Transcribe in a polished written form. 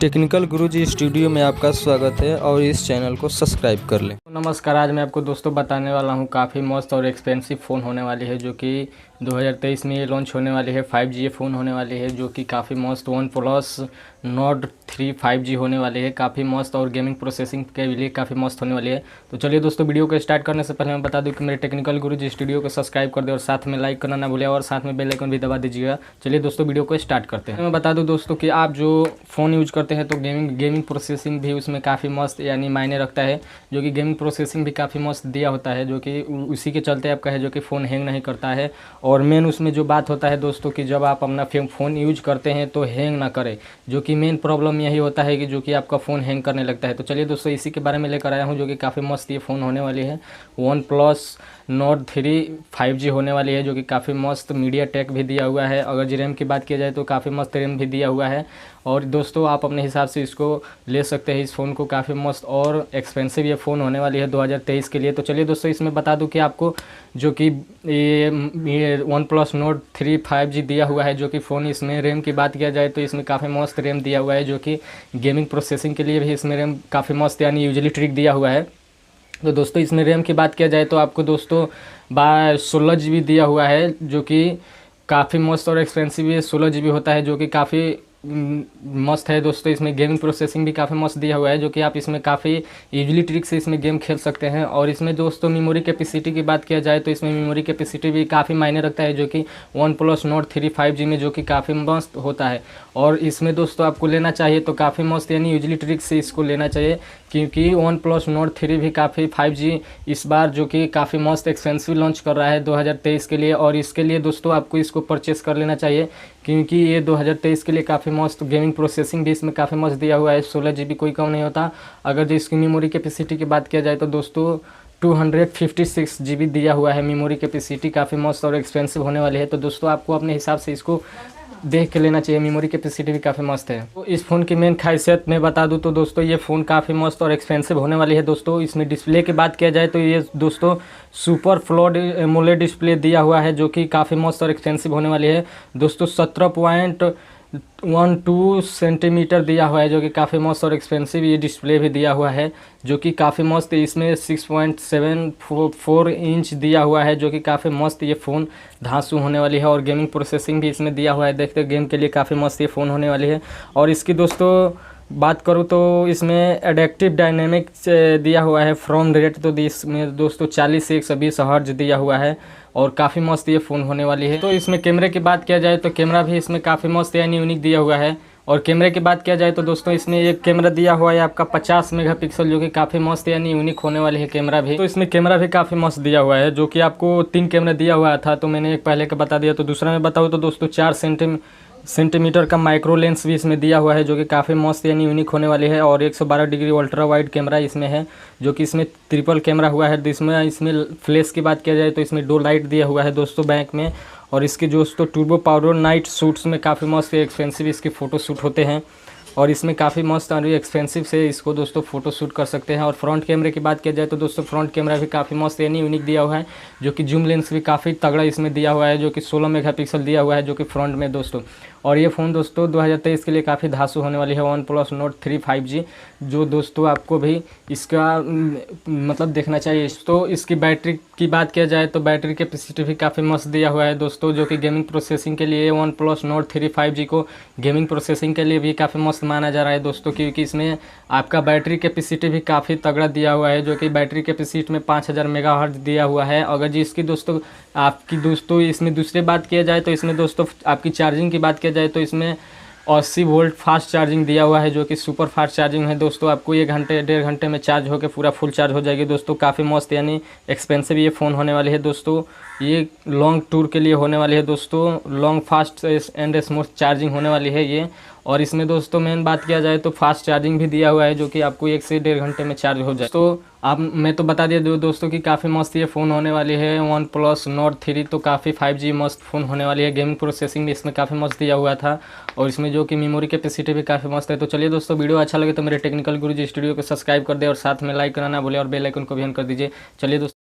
Technical गुरुजी studio में आपका स्वागत है और इस चैनल को सब्सक्राइब कर लें। नमस्कार, आज मैं आपको दोस्तों बताने वाला हूं काफ़ी मस्त और एक्सपेंसिव फ़ोन होने वाली है जो कि 2023 में ये लॉन्च होने वाली है। 5G ये फ़ोन होने वाली है जो कि काफ़ी मस्त वन प्लस नोट 3 5G होने वाली है। काफ़ी मस्त और गेमिंग प्रोसेसिंग के लिए काफ़ी मस्त होने वाली है। तो चलिए दोस्तों, वीडियो को स्टार्ट करने से पहले मैं बता दूं कि मेरे टेक्निकल गुरुजी स्टूडियो को सब्सक्राइब कर दे और साथ में लाइक करना ना भूलें और साथ में बेल आइकन भी दबा दीजिएगा। चलिए दोस्तों, वीडियो को स्टार्ट करते हैं। मैं बता दूँ दोस्तों कि आप जो फ़ोन यूज करते हैं तो गेमिंग प्रोसेसिंग भी उसमें काफ़ी मस्त यानी मायने रखता है, जो कि गेमिंग प्रोसेसिंग भी काफ़ी मस्त दिया होता है, जो कि उसी के चलते आपका है जो कि फ़ोन हैंग नहीं करता है। और मेन उसमें जो बात होता है दोस्तों कि जब आप अपना फ़ोन यूज करते हैं तो हैंग ना करे, जो कि मेन प्रॉब्लम यही होता है कि जो कि आपका फ़ोन हैंग करने लगता है। तो चलिए दोस्तों, इसी के बारे में लेकर आया हूँ जो कि काफ़ी मस्त ये फ़ोन होने वाली है। वन प्लस नोट 3 5G होने वाली है जो कि काफ़ी मस्त मीडिया टेक भी दिया हुआ है। अगर रैम की बात की जाए तो काफ़ी मस्त रैम भी दिया हुआ है। और दोस्तों, आप अपने हिसाब से इसको ले सकते हैं इस फ़ोन को। काफ़ी मस्त और एक्सपेंसिव ये फ़ोन होने वाली है 2023 के लिए। तो चलिए दोस्तों, इसमें बता दूं कि आपको जो कि ये वन प्लस नोट 3 5G दिया हुआ है, जो कि फ़ोन इसमें रैम की बात किया जाए तो इसमें काफ़ी मस्त रैम दिया हुआ है, जो कि गेमिंग प्रोसेसिंग के लिए भी इसमें रैम काफ़ी मस्त यानी यूजली ट्रिक दिया हुआ है। तो दोस्तों, इसमें रैम की बात किया जाए तो आपको दोस्तों 16 GB दिया हुआ है, जो कि काफ़ी मस्त और एक्सपेंसिव ये 16 GB होता है, जो कि काफ़ी मस्त है दोस्तों। इसमें गेमिंग प्रोसेसिंग भी काफ़ी मस्त दिया हुआ है, जो कि आप इसमें काफ़ी इजीली ट्रिक से इसमें गेम खेल सकते हैं। और इसमें दोस्तों मेमोरी कैपेसिटी की बात किया जाए तो इसमें मेमोरी कैपेसिटी भी काफ़ी मायने रखता है, जो कि वन प्लस नोट 3 5G में जो कि काफ़ी मस्त होता है। और इसमें दोस्तों आपको लेना चाहिए तो काफ़ी मस्त यानी यूजली ट्रिक से इसको लेना चाहिए, क्योंकि वन प्लस नोट 3 भी काफ़ी 5G इस बार जो कि काफ़ी मस्त एक्सपेंसिव लॉन्च कर रहा है 2023 के लिए। और इसके लिए दोस्तों आपको इसको परचेस कर लेना चाहिए, क्योंकि ये 2023 के लिए काफ़ी मस्त गेमिंग प्रोसेसिंग भी इसमें काफ़ी मस्त दिया हुआ है। 16 GB कोई कम नहीं होता। अगर जो इसकी मेमोरी कैपेसिटी की बात किया जाए तो दोस्तों 256 GB दिया हुआ है मेमोरी कैपेसिटी। काफ़ी मस्त और एक्सपेंसिव होने वाली है। तो दोस्तों आपको अपने हिसाब से इसको देख के लेना चाहिए। मेमोरी कैपेसिटी भी काफ़ी मस्त है। तो इस फ़ोन की मेन खासियत मैं बता दूं तो दोस्तों ये फ़ोन काफ़ी मस्त और एक्सपेंसिव होने वाली है। दोस्तों इसमें डिस्प्ले की बात किया जाए तो ये दोस्तों सुपर फ्लोड एमोलेड डिस्प्ले दिया हुआ है, जो कि काफ़ी मस्त और एक्सपेंसिव होने वाली है। दोस्तों 17.12 सेंटीमीटर दिया हुआ है, जो कि काफ़ी मस्त और एक्सपेंसिव ये डिस्प्ले भी दिया हुआ है, जो कि काफ़ी मस्त। इसमें 6.74 इंच दिया हुआ है, जो कि काफ़ी मस्त ये फ़ोन धांसू होने वाली है। और गेमिंग प्रोसेसिंग भी इसमें दिया हुआ है। देखते गेम के लिए काफ़ी मस्त ये फ़ोन होने वाली है। और इसकी दोस्तों बात करूँ तो इसमें एडेप्टिव डायनेमिक दिया हुआ है फ्रॉम रेट, तो इसमें दोस्तों 40 से 120 हर्ट्ज दिया हुआ है। और काफ़ी मस्त ये फ़ोन होने वाली है। तो इसमें कैमरे की बात किया जाए तो कैमरा भी इसमें काफ़ी मस्त यानी यूनिक दिया हुआ है। और कैमरे की बात किया जाए तो दोस्तों इसमें एक कैमरा दिया हुआ है आपका 50 मेगापिक्सल, जो कि काफ़ी मस्त यानी यूनिक होने वाली है कैमरा भी। तो इसमें कैमरा भी काफ़ी मस्त दिया हुआ है, जो कि आपको 3 कैमरा दिया हुआ था, तो मैंने एक पहले का बता दिया। तो दूसरा मैं बताऊँ तो दोस्तों 4 सेंटीमीटर का माइक्रो लेंस भी इसमें दिया हुआ है, जो कि काफ़ी मस्त यानी यूनिक होने वाली है। और 112 डिग्री अल्ट्रा वाइड कैमरा इसमें है, जो कि इसमें ट्रिपल कैमरा हुआ है। इसमें फ्लैश की बात किया जाए तो इसमें 2 लाइट दिया हुआ है दोस्तों बैक में। और इसके दोस्तों टर्बो पावर नाइट शूट्स में काफ़ी मस्त एक्सपेंसिव इसके फ़ोटो शूट होते हैं। और इसमें काफ़ी मस्त और एक्सपेंसिव से इसको दोस्तों फ़ोटो शूट कर सकते हैं। और फ्रंट कैमरे की बात किया जाए तो दोस्तों फ्रंट कैमरा भी काफ़ी मस्त यानी यूनिक दिया हुआ है, जो कि जूम लेंस भी काफ़ी तगड़ा इसमें दिया हुआ है, जो कि 16 मेगापिक्सल दिया हुआ है, जो कि फ्रंट में दोस्तों। और ये फ़ोन दोस्तों 2023 के लिए काफ़ी धांसू होने वाली है वन प्लस नोट 3 5G, जो दोस्तों आपको भी इसका मतलब देखना चाहिए। तो इसकी बैटरी की बात किया जाए तो बैटरी कैपेसिटी भी काफ़ी मस्त दिया हुआ है दोस्तों, जो कि गेमिंग प्रोसेसिंग के लिए वन प्लस नोट 3 5G को गेमिंग प्रोसेसिंग के लिए भी काफ़ी मस्त माना जा रहा है दोस्तों, क्योंकि इसमें आपका बैटरी कैपेसिटी भी काफ़ी तगड़ा दिया हुआ है, जो कि बैटरी कैपेसिटी में 5000 मेगाहर्ट्ज दिया हुआ है। अगर जी इसकी दोस्तों इसमें दूसरी बात किया जाए तो इसमें दोस्तों आपकी चार्जिंग की बात किया जाए तो इसमें 80 वोल्ट फास्ट चार्जिंग दिया हुआ है, जो कि सुपर फास्ट चार्जिंग है दोस्तों। आपको 1 घंटे 1.5 घंटे में चार्ज होकर पूरा फुल चार्ज हो जाएगी दोस्तों। काफ़ी मस्त यानी एक्सपेंसिव ये फ़ोन होने वाली है दोस्तों। ये लॉन्ग टूर के लिए होने वाली है दोस्तों, long fast and smooth charging होने वाली है ये। और इसमें दोस्तों मेन बात किया जाए तो फास्ट चार्जिंग भी दिया हुआ है, जो कि आपको 1 से 1.5 घंटे में चार्ज हो जाए। तो आप मैं तो बता दिया दोस्तों कि काफ़ी मस्त ये फ़ोन होने वाली है वन प्लस नोट 3, तो काफ़ी 5G मस्त फ़ोन होने वाली है। गेमिंग प्रोसेसिंग भी इसमें काफ़ी मस्त दिया हुआ था, और इसमें जो कि मेमोरी कैपेसिटी भी काफ़ी मस्त है। तो चलिए दोस्तों, वीडियो अच्छा लगे तो मेरे टेक्निकल गुरुजी स्टूडियो को सब्सक्राइब कर दे और साथ में लाइक करना ना भूलें और बेल आइकन को भी ऑन कर दीजिए। चलिए दोस्तों।